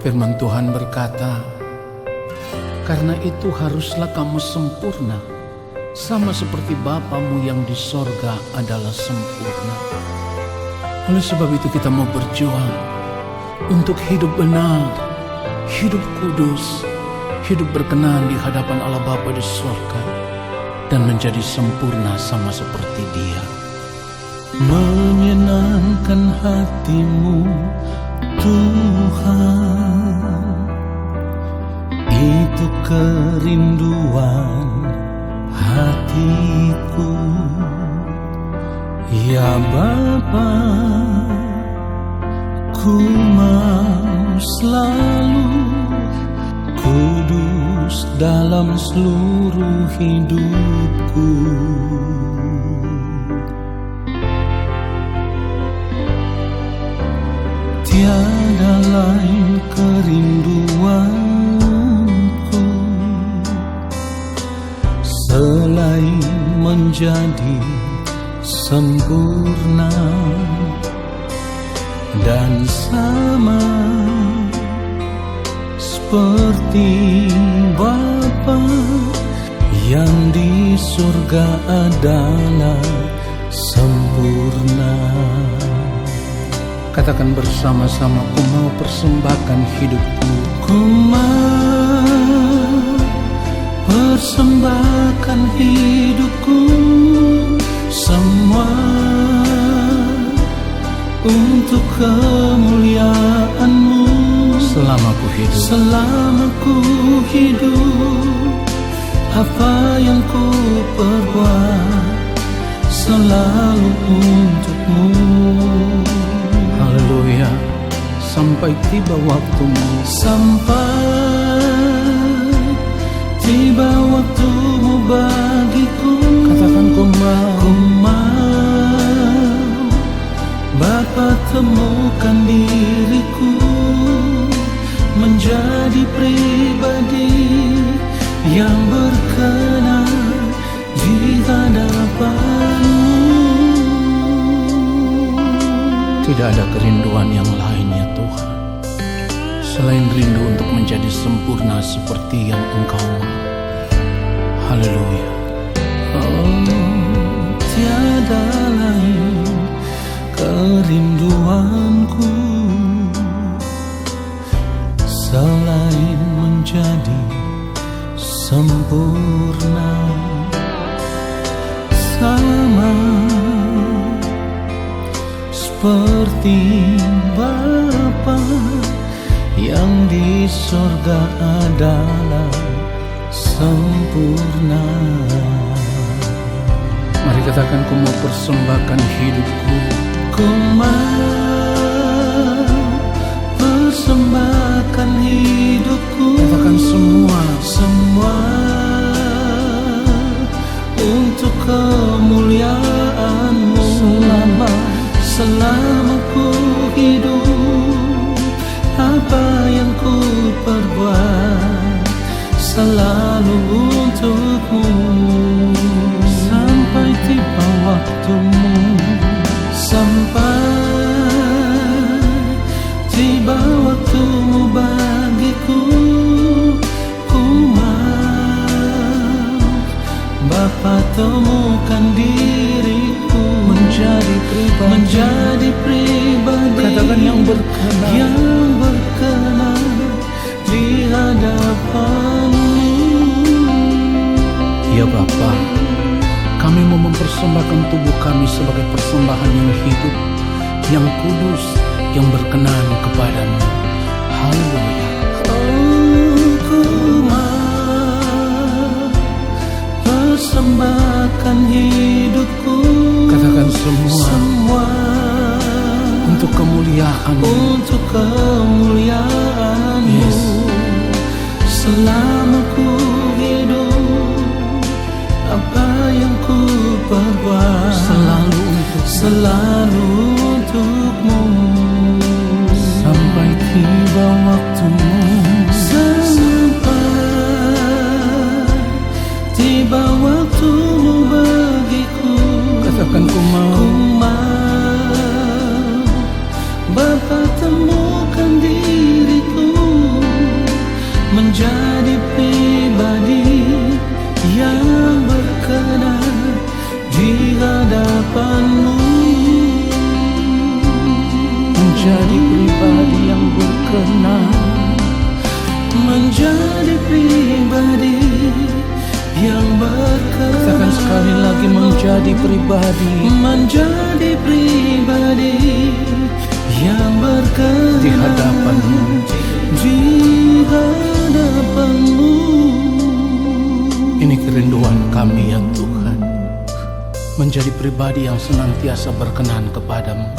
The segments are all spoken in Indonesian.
Firman Tuhan berkata, karena itu haruslah kamu sempurna, sama seperti Bapamu yang di sorga adalah sempurna. Oleh sebab itu kita mau berjuang untuk hidup benar, hidup kudus, hidup berkenan di hadapan Allah Bapa di sorga, dan menjadi sempurna sama seperti Dia. Menyenangkan hatimu Tuhan, itu kerinduan hatiku. Ya Bapa, ku mau selalu kudus dalam seluruh hidupku. Tiada lain kerinduanku selain menjadi sempurna dan sama seperti Bapa yang di surga adalah sempurna. Katakan bersama-sama, ku mau persembahkan hidupku. Ku mau persembahkan hidupku semua untuk kemuliaan-Mu. Selama ku hidup, selama ku hidup, apa yang ku perbuat selalu untuk-Mu. haleluya, sampai tiba waktumu. Sampai tiba waktumu bagiku. Katakan ku mau Bapa, temukan diriku menjadi pribadi yang berkenan di hadapan-Mu. Tidak ada kerinduan yang lain ya Tuhan, selain rindu untuk menjadi sempurna seperti yang Engkau mau. Haleluya. Tiada lain kerinduanku selain menjadi sempurna, sama seperti Bapa yang di sorga adalah sempurna. Mari katakan, ku mau persembahkan hidupku. Ku mau persembahkan hidupku. Katakan semua untuk kemuliaan-Mu. Selama ku hidup, apa yang ku perbuat selalu untuk-Mu. Sampai tiba waktumu, sampai tiba waktumu bagiku. Ku mau Bapa, temukan diriku menjadi pribadi Katakan yang berkenan di hadapan-Mu. Ya Bapa, kami mau mempersembahkan tubuh kami sebagai persembahan yang hidup, yang kudus, yang berkenan kepadamu. Haleluya. Ku mau persembahkan hidupku. Katakan semua untuk kemuliaan-Mu. Yes. Selama ku hidup, apa yang ku perbuat selalu untuk-Mu. Sampai tiba waktumu, sampai tiba waktumu bagiku. katakan ku mau Bapa, temukan diriku menjadi pribadi yang berkenan. Katakan sekali lagi, menjadi pribadi yang berkenan di hadapan-Mu. di hadapan-Mu. Ini kerinduan kami ya Tuhan, menjadi pribadi yang senantiasa berkenan kepadamu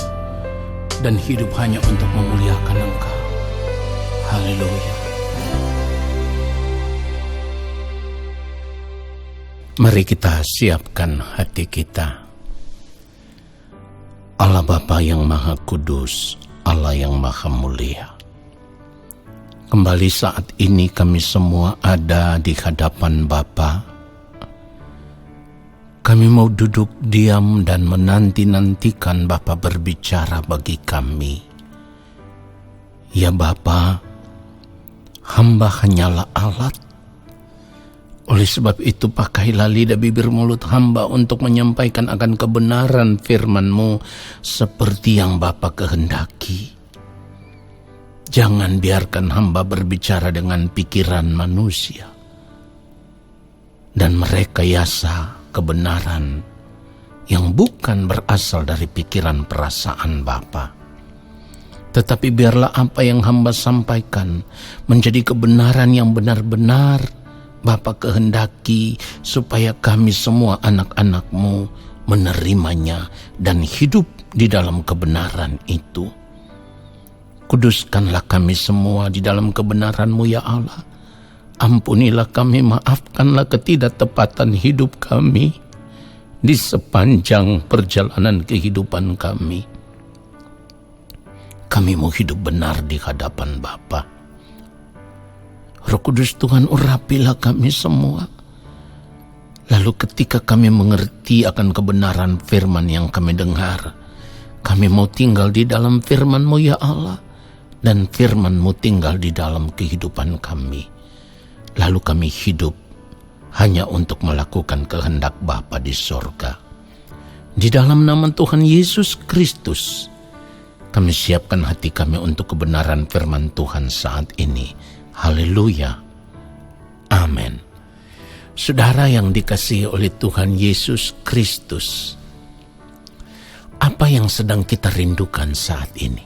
dan hidup hanya untuk memuliakan Engkau. Haleluya. Mari kita siapkan hati kita. Allah Bapa yang Maha Kudus, Allah yang Maha Mulia, kembali saat ini kami semua ada di hadapan Bapa. Kami mau duduk diam dan menanti-nantikan Bapa berbicara bagi kami. Ya Bapa, hamba hanyalah alat. Oleh sebab itu pakailah lidah bibir mulut hamba untuk menyampaikan akan kebenaran firman-Mu seperti yang Bapa kehendaki. Jangan biarkan hamba berbicara dengan pikiran manusia dan merekayasa kebenaran yang bukan berasal dari pikiran perasaan Bapa. Tetapi biarlah apa yang hamba sampaikan menjadi kebenaran yang benar-benar Bapa kehendaki, supaya kami semua anak-anak-Mu menerimanya dan hidup di dalam kebenaran itu. Kuduskanlah kami semua di dalam kebenaran-Mu ya Allah. Ampunilah kami, maafkanlah ketidaktepatan hidup kami di sepanjang perjalanan kehidupan kami. Kami mau hidup benar di hadapan Bapa. Roh Kudus Tuhan, urapilah kami semua. Lalu ketika kami mengerti akan kebenaran firman yang kami dengar, kami mau tinggal di dalam firman-Mu ya Allah, dan firman-Mu tinggal di dalam kehidupan kami. Lalu kami hidup hanya untuk melakukan kehendak Bapa di sorga. Di dalam nama Tuhan Yesus Kristus, kami siapkan hati kami untuk kebenaran firman Tuhan saat ini. Haleluya. Amin. Saudara yang dikasihi oleh Tuhan Yesus Kristus, apa yang sedang kita rindukan saat ini?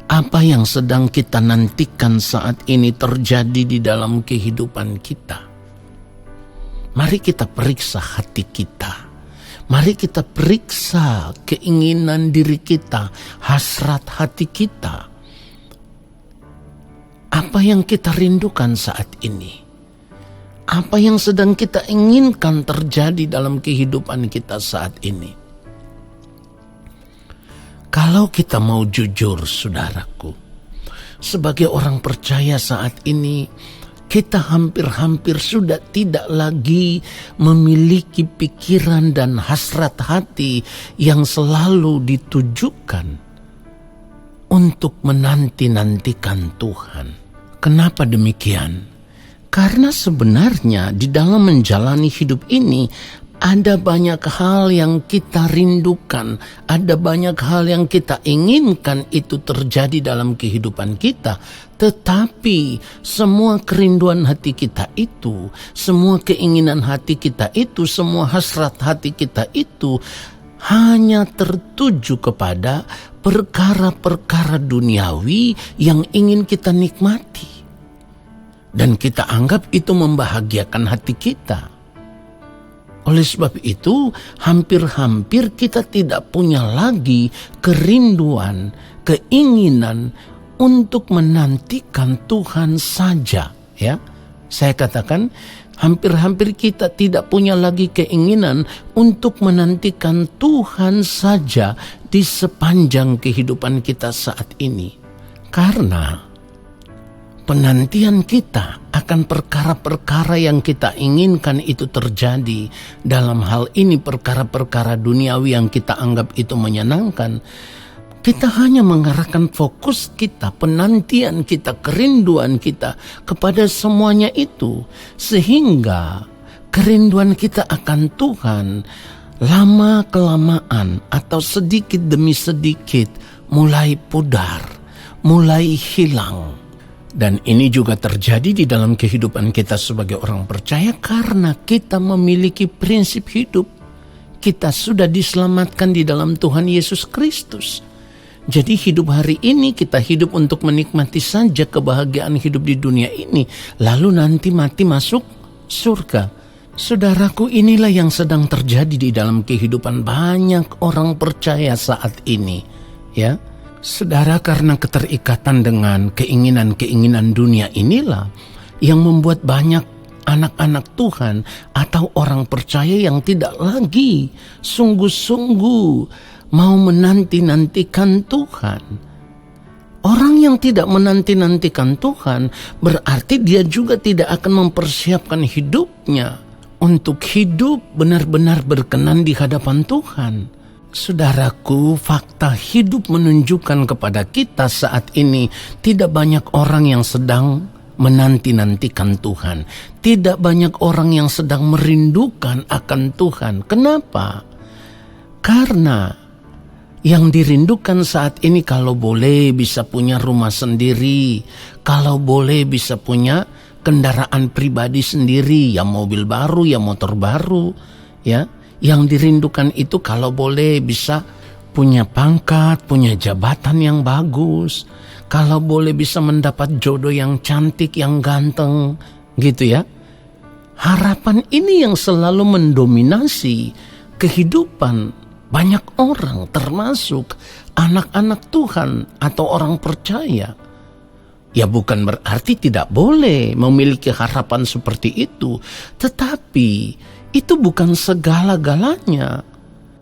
Apa yang sedang kita nantikan saat ini terjadi di dalam kehidupan kita? Mari kita periksa hati kita. Mari kita periksa keinginan diri kita, hasrat hati kita. Apa yang kita rindukan saat ini? Apa yang sedang kita inginkan terjadi dalam kehidupan kita saat ini? Kalau kita mau jujur, saudaraku, sebagai orang percaya saat ini, kita hampir-hampir sudah tidak lagi memiliki pikiran dan hasrat hati yang selalu ditujukan untuk menanti-nantikan Tuhan. Kenapa demikian? Karena sebenarnya di dalam menjalani hidup ini ada banyak hal yang kita rindukan, ada banyak hal yang kita inginkan itu terjadi dalam kehidupan kita. Tetapi semua kerinduan hati kita itu, semua keinginan hati kita itu, semua hasrat hati kita itu hanya tertuju kepada perkara-perkara duniawi yang ingin kita nikmati. Dan kita anggap itu membahagiakan hati kita. Oleh sebab itu, hampir-hampir kita tidak punya lagi kerinduan, keinginan untuk menantikan Tuhan saja. Ya, saya katakan, hampir-hampir kita tidak punya lagi keinginan untuk menantikan Tuhan saja di sepanjang kehidupan kita saat ini. Karena penantian kita akan perkara-perkara yang kita inginkan itu terjadi. Dalam hal ini perkara-perkara duniawi yang kita anggap itu menyenangkan. Kita hanya mengarahkan fokus kita, penantian kita, kerinduan kita kepada semuanya itu. Sehingga kerinduan kita akan Tuhan lama-kelamaan atau sedikit demi sedikit mulai pudar, mulai hilang. Dan ini juga terjadi di dalam kehidupan kita sebagai orang percaya karena kita memiliki prinsip hidup. Kita sudah diselamatkan di dalam Tuhan Yesus Kristus. Jadi hidup hari ini kita hidup untuk menikmati saja kebahagiaan hidup di dunia ini. Lalu nanti mati masuk surga. Saudaraku, inilah yang sedang terjadi di dalam kehidupan banyak orang percaya saat ini. Ya, saudara, karena keterikatan dengan keinginan-keinginan dunia inilah yang membuat banyak anak-anak Tuhan atau orang percaya yang tidak lagi sungguh-sungguh mau menanti-nantikan Tuhan. Orang yang tidak menanti-nantikan Tuhan berarti dia juga tidak akan mempersiapkan hidupnya untuk hidup benar-benar berkenan di hadapan Tuhan. Saudaraku, fakta hidup menunjukkan kepada kita saat ini tidak banyak orang yang sedang menanti-nantikan Tuhan. Tidak banyak orang yang sedang merindukan akan Tuhan. Kenapa? Karena yang dirindukan saat ini kalau boleh bisa punya rumah sendiri, kalau boleh bisa punya kendaraan pribadi sendiri, ya mobil baru, ya motor baru, ya. Yang dirindukan itu kalau boleh bisa punya pangkat, punya jabatan yang bagus, kalau boleh bisa mendapat jodoh yang cantik, yang ganteng, gitu ya. Harapan ini yang selalu mendominasi kehidupan banyak orang, termasuk anak-anak Tuhan atau orang percaya. Ya bukan berarti tidak boleh memiliki harapan seperti itu, tetapi itu bukan segala-galanya.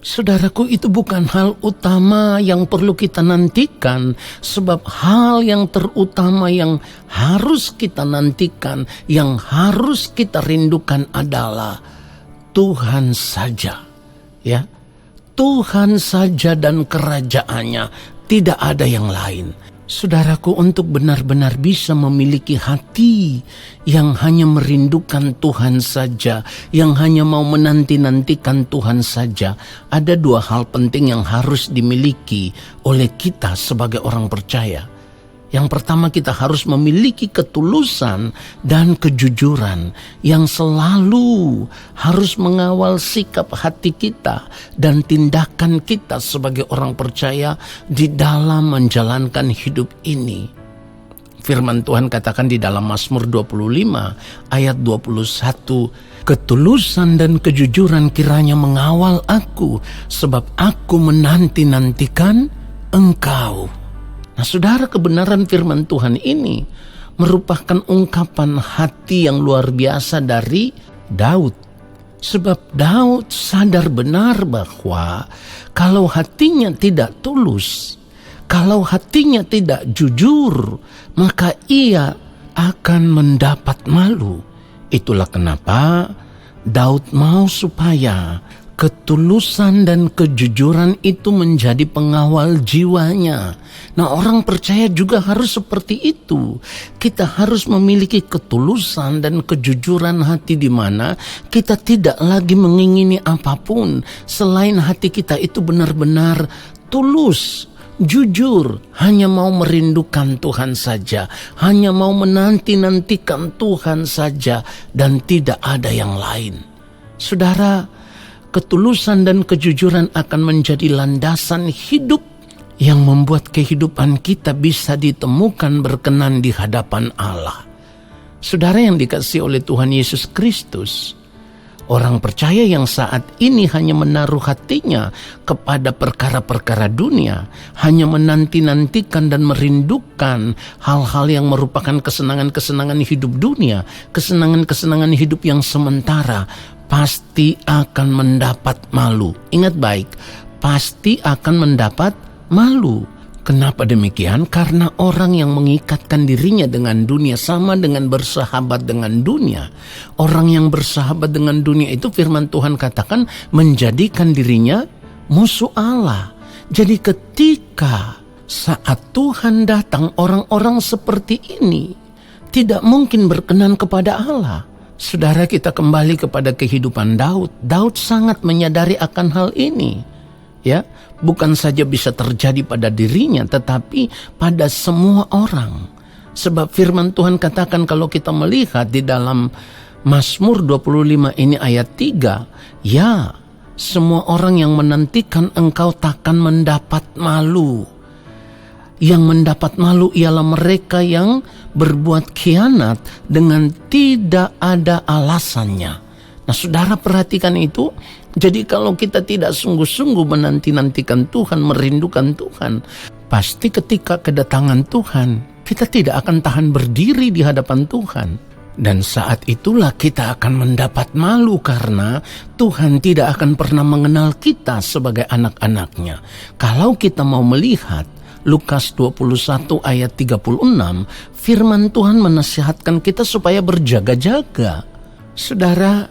Saudaraku, itu bukan hal utama yang perlu kita nantikan, sebab hal yang terutama yang harus kita nantikan, yang harus kita rindukan adalah Tuhan saja. Ya, Tuhan saja dan kerajaannya, tidak ada yang lain. Saudaraku, untuk benar-benar bisa memiliki hati yang hanya merindukan Tuhan saja, yang hanya mau menanti-nantikan Tuhan saja, ada dua hal penting yang harus dimiliki oleh kita sebagai orang percaya. Yang pertama, kita harus memiliki ketulusan dan kejujuran yang selalu harus mengawal sikap hati kita dan tindakan kita sebagai orang percaya di dalam menjalankan hidup ini. Firman Tuhan katakan di dalam Mazmur 25 ayat 21, ketulusan dan kejujuran kiranya mengawal aku, sebab aku menanti-nantikan Engkau. Nah, saudara, kebenaran firman Tuhan ini merupakan ungkapan hati yang luar biasa dari Daud. Sebab Daud sadar benar bahwa kalau hatinya tidak tulus, kalau hatinya tidak jujur, maka ia akan mendapat malu. Itulah kenapa Daud mau supaya ketulusan dan kejujuran itu menjadi pengawal jiwanya. Nah, orang percaya juga harus seperti itu. Kita harus memiliki ketulusan dan kejujuran hati di mana kita tidak lagi mengingini apapun selain hati kita itu benar-benar tulus, jujur, hanya mau merindukan Tuhan saja, hanya mau menanti-nantikan Tuhan saja dan tidak ada yang lain. Saudara, ketulusan dan kejujuran akan menjadi landasan hidup yang membuat kehidupan kita bisa ditemukan berkenan di hadapan Allah. Saudara yang dikasihi oleh Tuhan Yesus Kristus, orang percaya yang saat ini hanya menaruh hatinya kepada perkara-perkara dunia, hanya menanti-nantikan dan merindukan hal-hal yang merupakan kesenangan-kesenangan hidup dunia, kesenangan-kesenangan hidup yang sementara, pasti akan mendapat malu. Ingat baik, pasti akan mendapat malu. Kenapa demikian? Karena orang yang mengikatkan dirinya dengan dunia sama dengan bersahabat dengan dunia. Orang yang bersahabat dengan dunia itu firman Tuhan katakan menjadikan dirinya musuh Allah. Jadi ketika saat Tuhan datang, orang-orang seperti ini tidak mungkin berkenan kepada Allah. Saudara, kita kembali kepada kehidupan Daud. Daud sangat menyadari akan hal ini. Ya, bukan saja bisa terjadi pada dirinya, tetapi pada semua orang. Sebab firman Tuhan katakan kalau kita melihat di dalam Mazmur 25 ini ayat 3, ya, semua orang yang menantikan engkau takkan mendapat malu. Yang mendapat malu ialah mereka yang berbuat khianat dengan tidak ada alasannya. Nah, saudara perhatikan itu. Jadi kalau kita tidak sungguh-sungguh menanti-nantikan Tuhan, merindukan Tuhan, pasti ketika kedatangan Tuhan, kita tidak akan tahan berdiri di hadapan Tuhan. Dan saat itulah kita akan mendapat malu karena Tuhan tidak akan pernah mengenal kita sebagai anak-anaknya. Kalau kita mau melihat Lukas 21 ayat 36, firman Tuhan menasihatkan kita supaya berjaga-jaga. Saudara,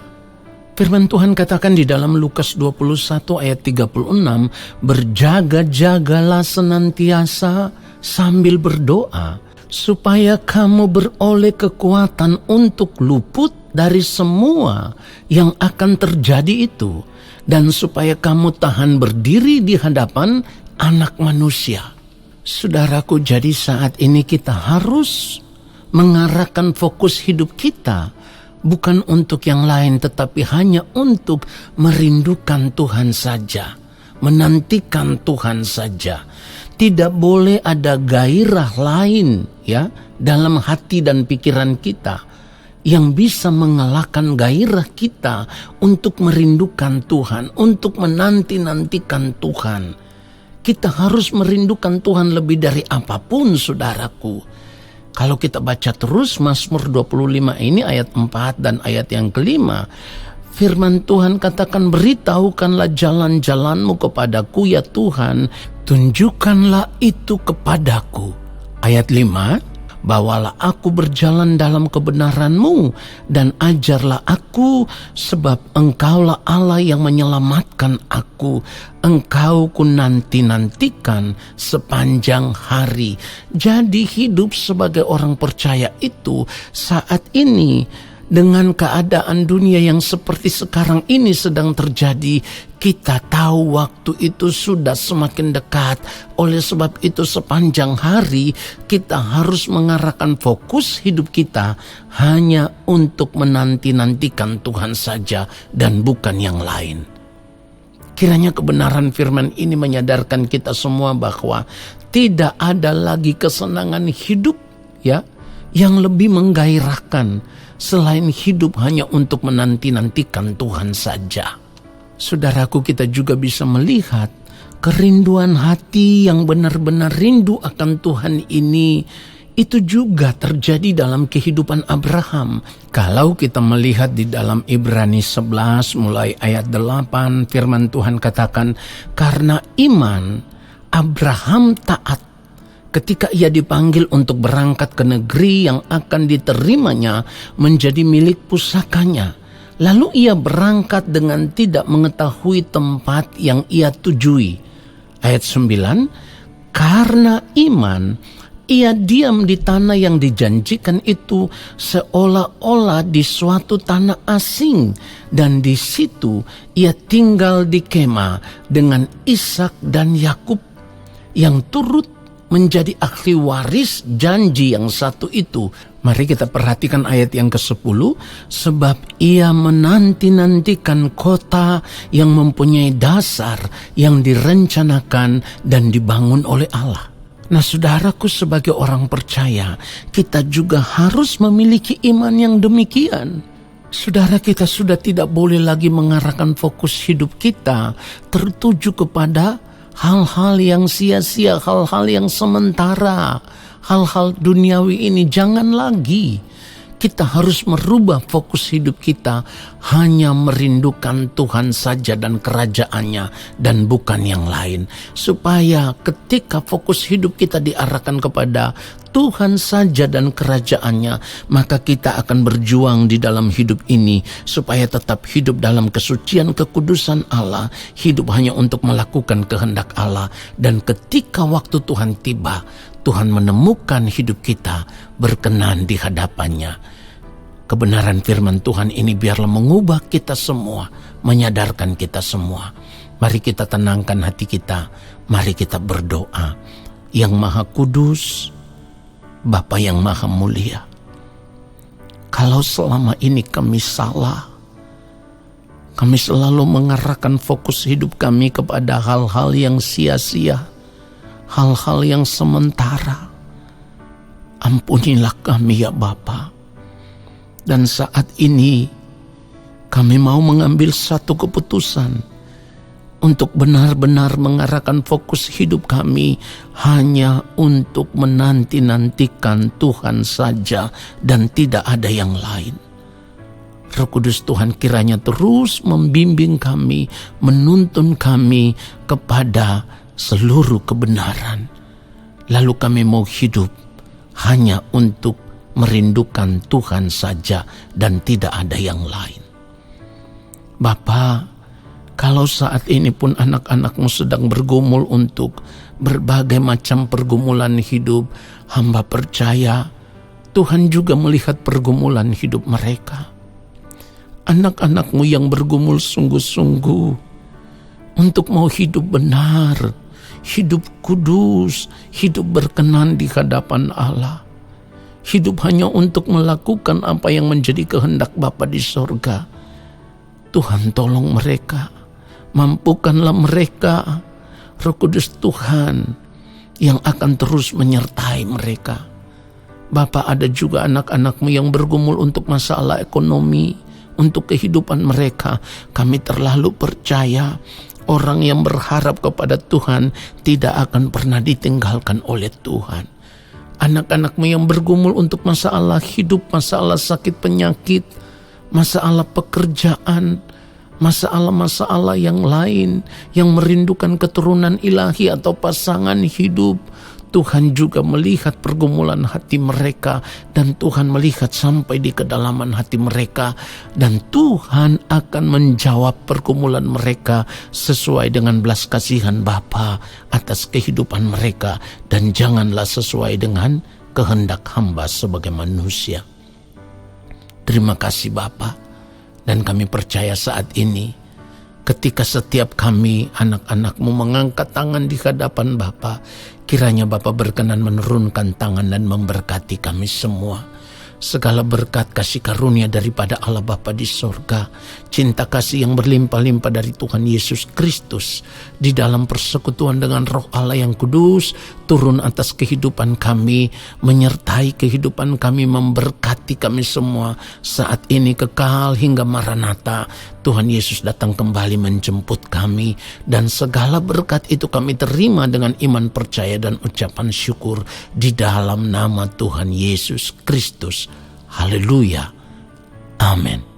firman Tuhan katakan di dalam Lukas 21 ayat 36, berjaga-jagalah senantiasa sambil berdoa, supaya kamu beroleh kekuatan untuk luput dari semua yang akan terjadi itu, dan supaya kamu tahan berdiri di hadapan Anak Manusia. Saudaraku, jadi saat ini kita harus mengarahkan fokus hidup kita bukan untuk yang lain, tetapi hanya untuk merindukan Tuhan saja, menantikan Tuhan saja. Tidak boleh ada gairah lain ya dalam hati dan pikiran kita yang bisa mengalahkan gairah kita untuk merindukan Tuhan, untuk menanti-nantikan Tuhan. Kita harus merindukan Tuhan lebih dari apapun, saudaraku. Kalau kita baca terus Mazmur 25 ini ayat 4 dan ayat yang kelima, firman Tuhan katakan, beritahukanlah jalan-jalanmu kepadaku ya Tuhan, tunjukkanlah itu kepadaku. Ayat 5, bawalah aku berjalan dalam kebenaran-Mu dan ajarlah aku, sebab Engkaulah Allah yang menyelamatkan aku. Engkau ku nanti-nantikan sepanjang hari. Jadi hidup sebagai orang percaya itu saat ini, dengan keadaan dunia yang seperti sekarang ini sedang terjadi, kita tahu waktu itu sudah semakin dekat. Oleh sebab itu sepanjang hari kita harus mengarahkan fokus hidup kita hanya untuk menanti-nantikan Tuhan saja dan bukan yang lain. Kiranya kebenaran firman ini menyadarkan kita semua bahwa tidak ada lagi kesenangan hidup ya yang lebih menggairahkan selain hidup hanya untuk menanti-nantikan Tuhan saja. Saudaraku, kita juga bisa melihat kerinduan hati yang benar-benar rindu akan Tuhan ini, itu juga terjadi dalam kehidupan Abraham. Kalau kita melihat di dalam Ibrani 11 mulai ayat 8, firman Tuhan katakan, karena iman Abraham taat ketika ia dipanggil untuk berangkat ke negeri yang akan diterimanya menjadi milik pusakanya. Lalu ia berangkat dengan tidak mengetahui tempat yang ia tujui. Ayat 9, karena iman ia diam di tanah yang dijanjikan itu seolah-olah di suatu tanah asing, dan di situ ia tinggal di kemah dengan Ishak dan Yakub yang turut menjadi ahli waris janji yang satu itu. Mari kita perhatikan ayat yang ke-10. Sebab ia menanti-nantikan kota yang mempunyai dasar yang direncanakan dan dibangun oleh Allah. Nah, saudaraku, sebagai orang percaya, kita juga harus memiliki iman yang demikian. Saudara, kita sudah tidak boleh lagi mengarahkan fokus hidup kita tertuju kepada hal-hal yang sia-sia, hal-hal yang sementara, hal-hal duniawi ini. Jangan lagi. Kita harus merubah fokus hidup kita hanya merindukan Tuhan saja dan kerajaannya dan bukan yang lain. Supaya ketika fokus hidup kita diarahkan kepada Tuhan saja dan kerajaannya, maka kita akan berjuang di dalam hidup ini supaya tetap hidup dalam kesucian kekudusan Allah, hidup hanya untuk melakukan kehendak Allah. Dan ketika waktu Tuhan tiba, Tuhan menemukan hidup kita berkenan di hadapannya. Kebenaran firman Tuhan ini biarlah mengubah kita semua, menyadarkan kita semua. Mari kita tenangkan hati kita, mari kita berdoa. Yang Maha Kudus, Bapa yang Maha Mulia, kalau selama ini kami salah, kami selalu mengarahkan fokus hidup kami kepada hal-hal yang sia-sia, hal-hal yang sementara. Ampunilah kami ya Bapa. Dan saat ini kami mau mengambil satu keputusan untuk benar-benar mengarahkan fokus hidup kami hanya untuk menanti-nantikan Tuhan saja dan tidak ada yang lain. Roh Kudus Tuhan kiranya terus membimbing kami, menuntun kami kepada seluruh kebenaran. Lalu kami mau hidup hanya untuk merindukan Tuhan saja dan tidak ada yang lain. Bapa, kalau saat ini pun anak-anak-Mu sedang bergumul untuk berbagai macam pergumulan hidup, hamba percaya Tuhan juga melihat pergumulan hidup mereka. Anak-anak-Mu yang bergumul sungguh-sungguh untuk mau hidup benar, hidup kudus, hidup berkenan di hadapan Allah. Hidup hanya untuk melakukan apa yang menjadi kehendak Bapa di sorga. Tuhan tolong mereka. Mampukanlah mereka, Roh Kudus Tuhan yang akan terus menyertai mereka. Bapa, ada juga anak-anak-Mu yang bergumul untuk masalah ekonomi, untuk kehidupan mereka. Kami terlalu percaya orang yang berharap kepada Tuhan tidak akan pernah ditinggalkan oleh Tuhan. Anak-anak-Mu yang bergumul untuk masalah hidup, masalah sakit penyakit, masalah pekerjaan, masalah-masalah yang lain yang merindukan keturunan ilahi atau pasangan hidup. Tuhan juga melihat pergumulan hati mereka dan Tuhan melihat sampai di kedalaman hati mereka dan Tuhan akan menjawab pergumulan mereka sesuai dengan belas kasihan Bapa atas kehidupan mereka dan janganlah sesuai dengan kehendak hamba sebagai manusia. Terima kasih Bapa. Dan kami percaya saat ini ketika setiap kami anak-anak-Mu mengangkat tangan di hadapan Bapa, kiranya Bapa berkenan menurunkan tangan dan memberkati kami semua. Segala berkat kasih karunia daripada Allah Bapa di sorga, cinta kasih yang berlimpah-limpah dari Tuhan Yesus Kristus di dalam persekutuan dengan Roh Allah yang kudus turun atas kehidupan kami, menyertai kehidupan kami, memberkati kami semua saat ini kekal hingga Maranatha. Tuhan Yesus datang kembali menjemput kami dan segala berkat itu kami terima dengan iman percaya dan ucapan syukur di dalam nama Tuhan Yesus Kristus. Haleluya. Amin.